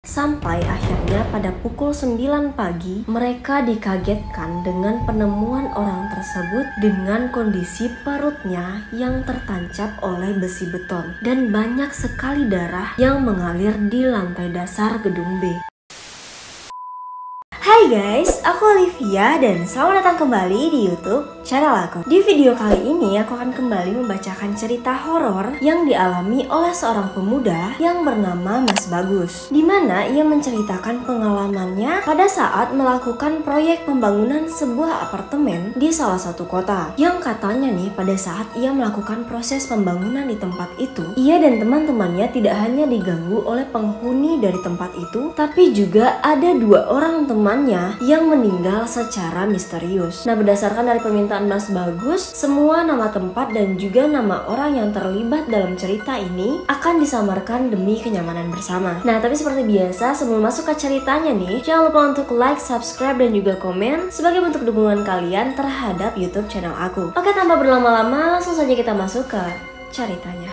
Sampai akhirnya pada pukul 9 pagi, mereka dikagetkan dengan penemuan orang tersebut dengan kondisi perutnya yang tertancap oleh besi beton. Dan banyak sekali darah yang mengalir di lantai dasar gedung B. Hai guys, aku Olivia dan selamat datang kembali di YouTube channel aku. Di video kali ini aku akan kembali membacakan cerita horor yang dialami oleh seorang pemuda yang bernama Mas Bagus, di mana ia menceritakan pengalamannya pada saat melakukan proyek pembangunan sebuah apartemen di salah satu kota. Yang katanya nih, pada saat ia melakukan proses pembangunan di tempat itu, ia dan teman-temannya tidak hanya diganggu oleh penghuni dari tempat itu, tapi juga ada 2 orang temannya yang meninggal secara misterius. Nah, berdasarkan dari permintaan Mas Bagus, semua nama tempat dan juga nama orang yang terlibat dalam cerita ini akan disamarkan demi kenyamanan bersama. Nah, tapi seperti biasa, sebelum masuk ke ceritanya nih, jangan lupa untuk like, subscribe, dan juga komen sebagai bentuk dukungan kalian terhadap YouTube channel aku. Oke, tanpa berlama-lama, langsung saja kita masuk ke ceritanya.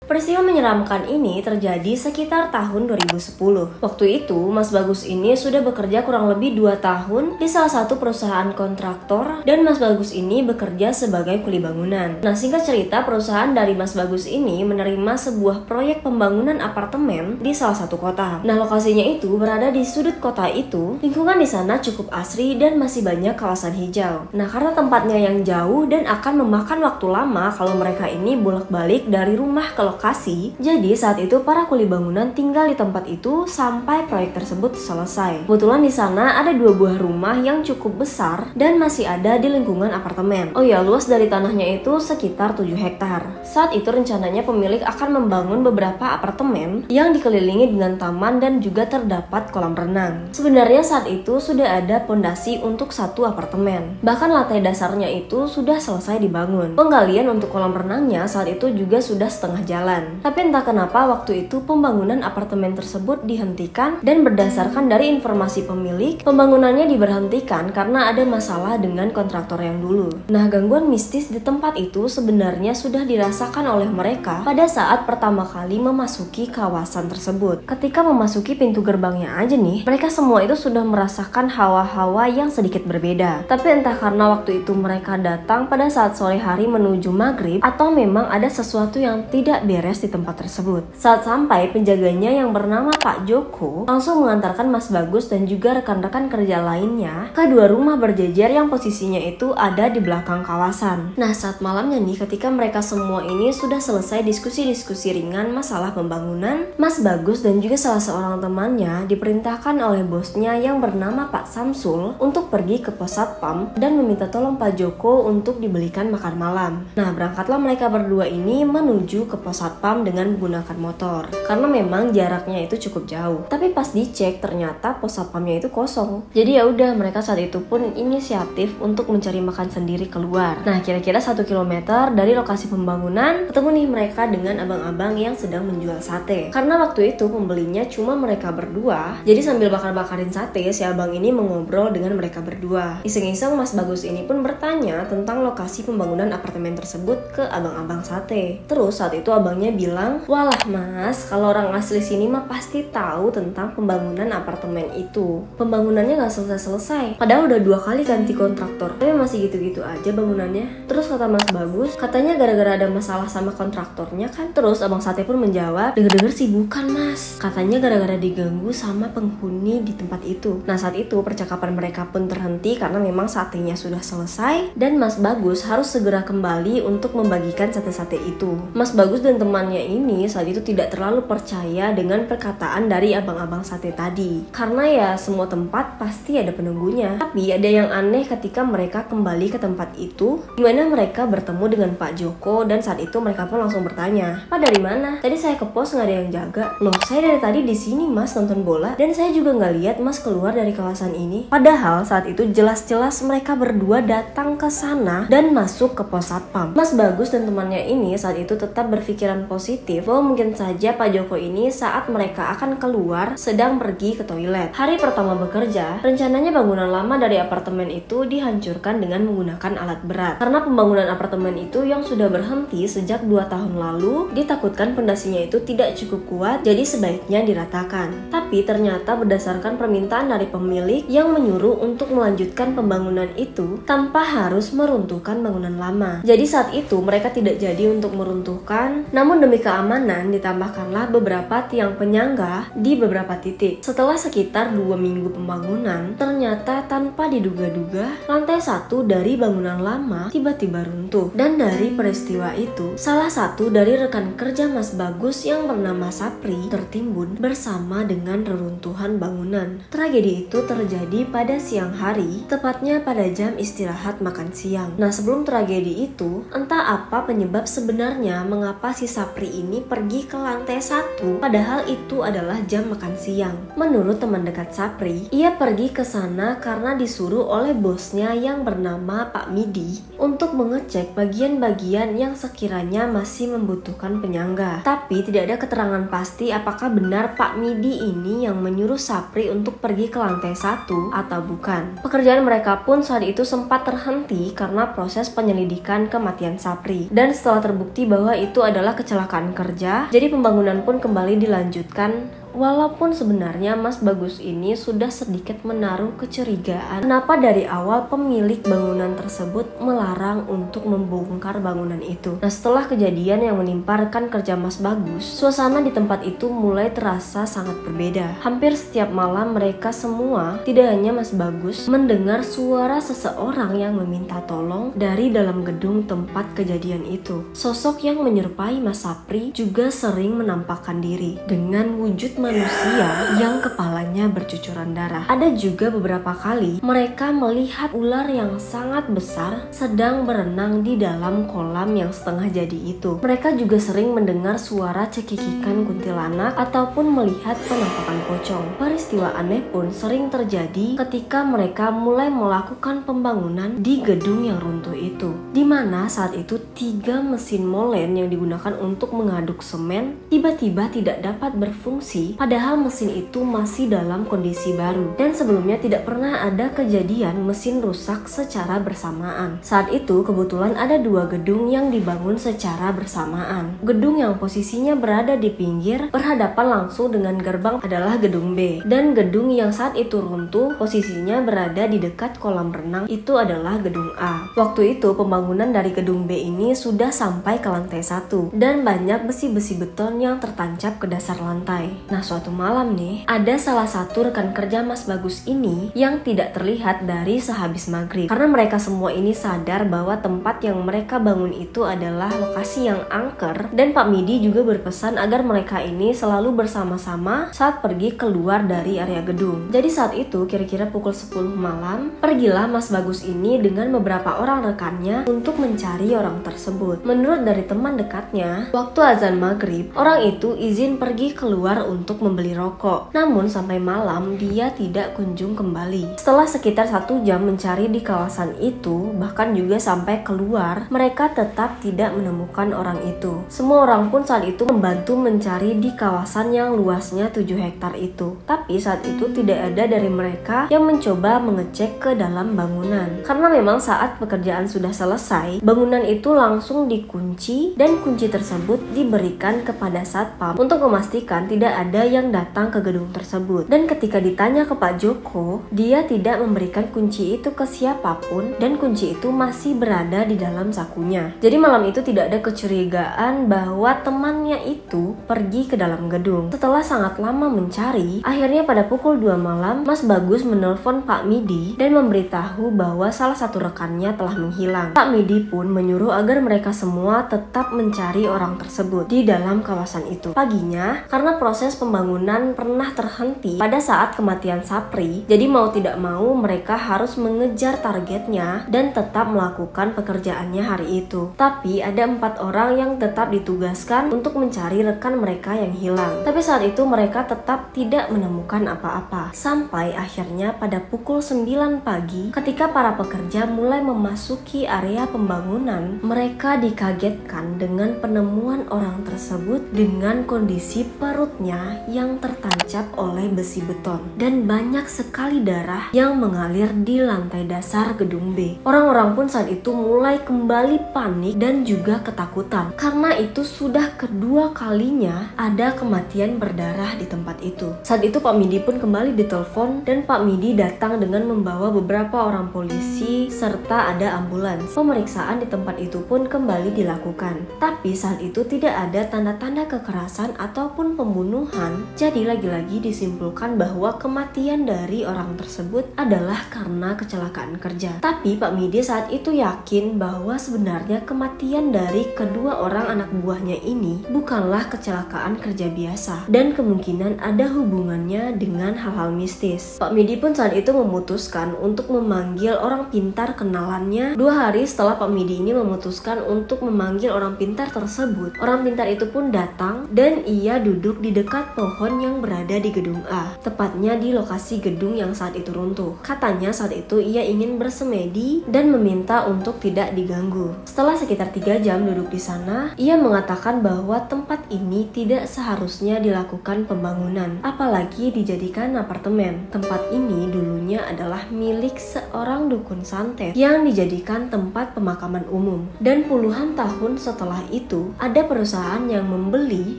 Peristiwa menyeramkan ini terjadi sekitar tahun 2010. Waktu itu, Mas Bagus ini sudah bekerja kurang lebih 2 tahun di salah satu perusahaan kontraktor dan Mas Bagus ini bekerja sebagai kuli bangunan. Nah, singkat cerita, perusahaan dari Mas Bagus ini menerima sebuah proyek pembangunan apartemen di salah satu kota. Nah, lokasinya itu berada di sudut kota itu. Lingkungan di sana cukup asri dan masih banyak kawasan hijau. Nah, karena tempatnya yang jauh dan akan memakan waktu lama kalau mereka ini bolak-balik dari rumah ke lokasi, jadi saat itu para kuli bangunan tinggal di tempat itu sampai proyek tersebut selesai. Kebetulan di sana ada 2 buah rumah yang cukup besar dan masih ada di lingkungan apartemen. Oh ya, luas dari tanahnya itu sekitar 7 hektar. Saat itu rencananya pemilik akan membangun beberapa apartemen yang dikelilingi dengan taman dan juga terdapat kolam renang. Sebenarnya saat itu sudah ada pondasi untuk 1 apartemen. Bahkan lantai dasarnya itu sudah selesai dibangun. Penggalian untuk kolam renangnya saat itu juga sudah setengah jalan. Tapi entah kenapa waktu itu pembangunan apartemen tersebut dihentikan dan berdasarkan dari informasi pemilik, pembangunannya diberhentikan karena ada masalah dengan kontraktor yang dulu. Nah, gangguan mistis di tempat itu sebenarnya sudah dirasakan oleh mereka pada saat pertama kali memasuki kawasan tersebut. Ketika memasuki pintu gerbangnya aja nih, mereka semua itu sudah merasakan hawa-hawa yang sedikit berbeda. Tapi entah karena waktu itu mereka datang pada saat sore hari menuju maghrib atau memang ada sesuatu yang tidak beres di tempat tersebut. Saat sampai, penjaganya yang bernama Pak Joko langsung mengantarkan Mas Bagus dan juga rekan-rekan kerja lainnya ke 2 rumah berjejer yang posisinya itu ada di belakang kawasan. Nah, saat malamnya nih, ketika mereka semua ini sudah selesai diskusi-diskusi ringan masalah pembangunan, Mas Bagus dan juga salah seorang temannya diperintahkan oleh bosnya yang bernama Pak Samsul untuk pergi ke pos satpam dan meminta tolong Pak Joko untuk dibelikan makan malam. Nah, berangkatlah mereka berdua ini menuju ke pos satpam dengan menggunakan motor karena memang jaraknya itu cukup jauh. Tapi pas dicek ternyata pos satpamnya itu kosong. Jadi ya udah, mereka saat itu pun inisiatif untuk mencari makan sendiri keluar. Nah, kira-kira 1 kilometer dari lokasi pembangunan ketemu nih mereka dengan abang-abang yang sedang menjual sate. Karena waktu itu pembelinya cuma mereka berdua, jadi sambil bakar-bakarin sate, si abang ini mengobrol dengan mereka berdua. Iseng-iseng Mas Bagus ini pun bertanya tentang lokasi pembangunan apartemen tersebut ke abang-abang sate. Terus saat itu abangnya bilang, "Walah mas, kalau orang asli sini mah pasti tahu tentang pembangunan apartemen itu. Pembangunannya gak selesai-selesai. Padahal udah 2 kali ganti kontraktor, tapi masih gitu-gitu aja bangunannya." Terus kata Mas Bagus, katanya gara-gara ada masalah sama kontraktornya kan. Terus abang sate pun menjawab, "Dengar-dengar sih bukan mas. Katanya gara-gara diganggu sama penghuni di tempat itu." Nah, saat itu percakapan mereka pun terhenti karena memang satenya sudah selesai dan Mas Bagus harus segera kembali untuk membagikan sate-sate itu. Mas Bagus dan temannya ini saat itu tidak terlalu percaya dengan perkataan dari abang-abang sate tadi, karena ya semua tempat pasti ada penunggunya. Tapi ada yang aneh ketika mereka kembali ke tempat itu, dimana mereka bertemu dengan Pak Joko dan saat itu mereka pun langsung bertanya, "Pak dari mana? Tadi saya ke pos nggak ada yang jaga." "Loh, saya dari tadi di sini mas nonton bola dan saya juga nggak lihat mas keluar dari kawasan ini." Padahal saat itu jelas-jelas mereka berdua datang ke sana dan masuk ke pos satpam. Mas Bagus dan temannya ini saat itu tetap berpikiran pikiran positif bahwa mungkin saja Pak Joko ini saat mereka akan keluar sedang pergi ke toilet. Hari pertama bekerja, rencananya bangunan lama dari apartemen itu dihancurkan dengan menggunakan alat berat. Karena pembangunan apartemen itu yang sudah berhenti sejak 2 tahun lalu, ditakutkan pondasinya itu tidak cukup kuat, jadi sebaiknya diratakan. Tapi ternyata berdasarkan permintaan dari pemilik yang menyuruh untuk melanjutkan pembangunan itu tanpa harus meruntuhkan bangunan lama. Jadi saat itu mereka tidak jadi untuk meruntuhkan, namun demi keamanan ditambahkanlah beberapa tiang penyangga di beberapa titik. Setelah sekitar 2 minggu pembangunan, ternyata tanpa diduga-duga lantai 1 dari bangunan lama tiba-tiba runtuh. Dan dari peristiwa itu, salah satu dari rekan kerja Mas Bagus yang bernama Sapri tertimbun bersama dengan reruntuhan bangunan. Tragedi itu terjadi pada siang hari, tepatnya pada jam istirahat makan siang. Nah, sebelum tragedi itu, entah apa penyebab sebenarnya mengapa si Sapri ini pergi ke lantai 1 padahal itu adalah jam makan siang. Menurut teman dekat Sapri, ia pergi ke sana karena disuruh oleh bosnya yang bernama Pak Midi untuk mengecek bagian-bagian yang sekiranya masih membutuhkan penyangga. Tapi tidak ada keterangan pasti apakah benar Pak Midi ini yang menyuruh Sapri untuk pergi ke lantai 1 atau bukan. Pekerjaan mereka pun saat itu sempat terhenti karena proses penyelidikan kematian Sapri. Dan setelah terbukti bahwa itu adalah kecelakaan kerja, jadi pembangunan pun kembali dilanjutkan. Walaupun sebenarnya Mas Bagus ini sudah sedikit menaruh kecurigaan kenapa dari awal pemilik bangunan tersebut melarang untuk membongkar bangunan itu. Nah, setelah kejadian yang menimpa rekan kerja Mas Bagus, suasana di tempat itu mulai terasa sangat berbeda. Hampir setiap malam mereka semua, tidak hanya Mas Bagus, mendengar suara seseorang yang meminta tolong dari dalam gedung tempat kejadian itu. Sosok yang menyerupai Mas Sapri juga sering menampakkan diri dengan wujud manusia yang kepalanya bercucuran darah. Ada juga beberapa kali mereka melihat ular yang sangat besar sedang berenang di dalam kolam yang setengah jadi itu. Mereka juga sering mendengar suara cekikikan kuntilanak ataupun melihat penampakan pocong. Peristiwa aneh pun sering terjadi ketika mereka mulai melakukan pembangunan di gedung yang runtuh itu, di mana saat itu 3 mesin molen yang digunakan untuk mengaduk semen tiba-tiba tidak dapat berfungsi, padahal mesin itu masih dalam kondisi baru dan sebelumnya tidak pernah ada kejadian mesin rusak secara bersamaan. Saat itu kebetulan ada 2 gedung yang dibangun secara bersamaan. Gedung yang posisinya berada di pinggir berhadapan langsung dengan gerbang adalah gedung B, dan gedung yang saat itu runtuh posisinya berada di dekat kolam renang itu adalah gedung A. Waktu itu pembangunan dari gedung B ini sudah sampai ke lantai 1 dan banyak besi-besi beton yang tertancap ke dasar lantai. Nah, suatu malam nih, ada salah satu rekan kerja Mas Bagus ini yang tidak terlihat dari sehabis maghrib. Karena mereka semua ini sadar bahwa tempat yang mereka bangun itu adalah lokasi yang angker, dan Pak Midi juga berpesan agar mereka ini selalu bersama-sama saat pergi keluar dari area gedung. Jadi saat itu kira-kira pukul 10 malam, pergilah Mas Bagus ini dengan beberapa orang rekannya untuk mencari orang tersebut. Menurut dari teman dekatnya, waktu azan maghrib, orang itu izin pergi keluar untuk membeli rokok. Namun sampai malam dia tidak kunjung kembali. Setelah sekitar 1 jam mencari di kawasan itu, bahkan juga sampai keluar, mereka tetap tidak menemukan orang itu. Semua orang pun saat itu membantu mencari di kawasan yang luasnya 7 hektar itu. Tapi saat itu tidak ada dari mereka yang mencoba mengecek ke dalam bangunan. Karena memang saat pekerjaan sudah selesai, bangunan itu langsung dikunci dan kunci tersebut diberikan kepada satpam untuk memastikan tidak ada yang datang ke gedung tersebut. Dan ketika ditanya ke Pak Joko, dia tidak memberikan kunci itu ke siapapun dan kunci itu masih berada di dalam sakunya. Jadi malam itu tidak ada kecurigaan bahwa temannya itu pergi ke dalam gedung. Setelah sangat lama mencari, akhirnya pada pukul 2 malam Mas Bagus menelpon Pak Midi dan memberitahu bahwa salah satu rekannya telah menghilang. Pak Midi pun menyuruh agar mereka semua tetap mencari orang tersebut di dalam kawasan itu. Paginya, karena proses pembangunan pernah terhenti pada saat kematian Sapri. Jadi mau tidak mau mereka harus mengejar targetnya dan tetap melakukan pekerjaannya hari itu. Tapi ada 4 orang yang tetap ditugaskan untuk mencari rekan mereka yang hilang. Tapi saat itu mereka tetap tidak menemukan apa-apa. Sampai akhirnya pada pukul 9 pagi ketika para pekerja mulai memasuki area pembangunan, mereka dikagetkan dengan penemuan orang tersebut dengan kondisi perutnya yang tertancap oleh besi beton dan banyak sekali darah yang mengalir di lantai dasar gedung B. Orang-orang pun saat itu mulai kembali panik dan juga ketakutan karena itu sudah kedua kalinya ada kematian berdarah di tempat itu. Saat itu Pak Midi pun kembali ditelepon dan Pak Midi datang dengan membawa beberapa orang polisi serta ada ambulans. Pemeriksaan di tempat itu pun kembali dilakukan. Tapi saat itu tidak ada tanda-tanda kekerasan ataupun pembunuhan. Jadi lagi-lagi disimpulkan bahwa kematian dari orang tersebut adalah karena kecelakaan kerja. Tapi Pak Midi saat itu yakin bahwa sebenarnya kematian dari kedua orang anak buahnya ini bukanlah kecelakaan kerja biasa dan kemungkinan ada hubungannya dengan hal-hal mistis. Pak Midi pun saat itu memutuskan untuk memanggil orang pintar kenalannya. 2 hari setelah Pak Midi ini memutuskan untuk memanggil orang pintar tersebut, orang pintar itu pun datang dan ia duduk di dekat pohon yang berada di gedung A, tepatnya di lokasi gedung yang saat itu runtuh. Katanya saat itu ia ingin bersemedi dan meminta untuk tidak diganggu. Setelah sekitar 3 jam duduk di sana, ia mengatakan bahwa tempat ini tidak seharusnya dilakukan pembangunan, apalagi dijadikan apartemen. Tempat ini dulunya adalah milik seorang dukun santet yang dijadikan tempat pemakaman umum. Dan puluhan tahun setelah itu, ada perusahaan yang membeli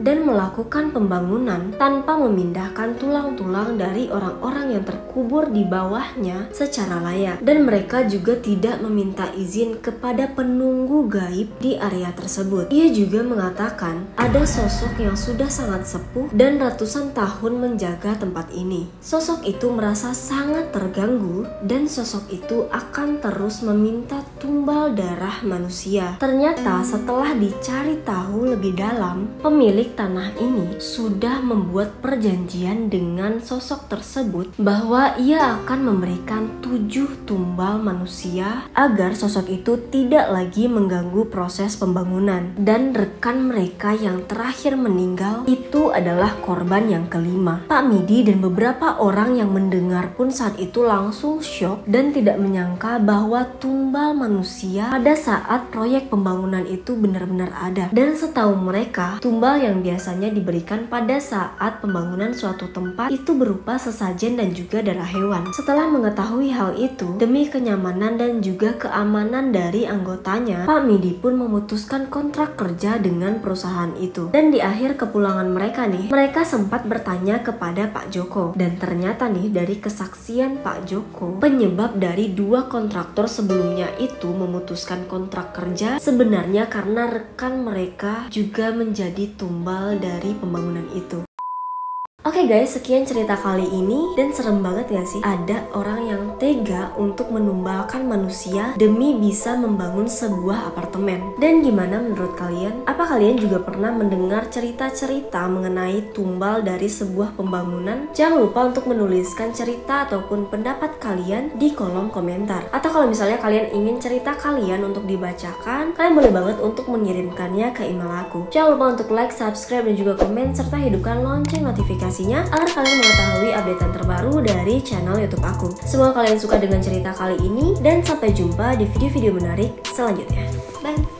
dan melakukan pembangunan tanpa memindahkan tulang-tulang dari orang-orang yang terkubur di bawahnya secara layak. Dan mereka juga tidak meminta izin kepada penunggu gaib di area tersebut. Ia juga mengatakan ada sosok yang sudah sangat sepuh dan ratusan tahun menjaga tempat ini. Sosok itu merasa sangat terganggu dan sosok itu akan terus meminta tumbal darah manusia. Ternyata setelah dicari tahu lebih dalam, pemilik tanah ini sudah membuat perjanjian dengan sosok tersebut bahwa ia akan memberikan 7 tumbal manusia agar sosok itu tidak lagi mengganggu proses pembangunan. Dan rekan mereka yang terakhir meninggal itu adalah korban yang kelima. Pak Midi dan beberapa orang yang mendengar pun saat itu langsung syok dan tidak menyangka bahwa tumbal manusia pada saat proyek pembangunan itu benar-benar ada. Dan setahu mereka, tumbal yang biasanya diberikan pada saat pembangunan suatu tempat itu berupa sesajen dan juga darah hewan. Setelah mengetahui hal itu, demi kenyamanan dan juga keamanan dari anggotanya, Pak Midi pun memutuskan kontrak kerja dengan perusahaan itu. Dan di akhir kepulangan mereka nih, mereka sempat bertanya kepada Pak Joko. Dan ternyata nih dari kesaksian Pak Joko, penyebab dari 2 kontraktor sebelumnya itu memutuskan kontrak kerja sebenarnya karena rekan mereka juga menjadi tumbal dari pembangunan itu. Oke guys, sekian cerita kali ini dan serem banget gak sih? Ada orang yang tega untuk menumbalkan manusia demi bisa membangun sebuah apartemen. Dan gimana menurut kalian? Apa kalian juga pernah mendengar cerita-cerita mengenai tumbal dari sebuah pembangunan? Jangan lupa untuk menuliskan cerita ataupun pendapat kalian di kolom komentar. Atau kalau misalnya kalian ingin cerita kalian untuk dibacakan, kalian boleh banget untuk mengirimkannya ke email aku. Jangan lupa untuk like, subscribe, dan juga komen serta hidupkan lonceng notifikasi agar kalian mengetahui updatean terbaru dari channel YouTube aku. Semoga kalian suka dengan cerita kali ini dan sampai jumpa di video-video menarik selanjutnya. Bye!